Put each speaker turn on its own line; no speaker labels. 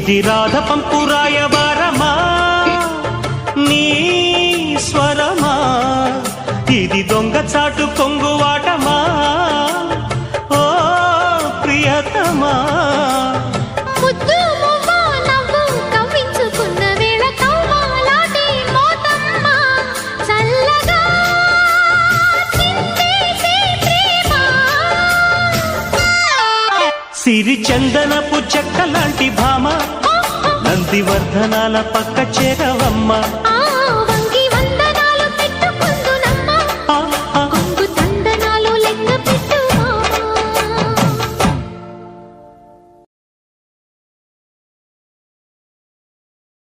ఇది రాధ పంపు రాయబారమా నీ స్వరమా ఇది దొంగ చాటు కొంగువాటమా ఓ ప్రియతమా సిరి చందనపు చెక్క లాంటి భామ నందివర్ధనాల పక్క చేరవమ్మ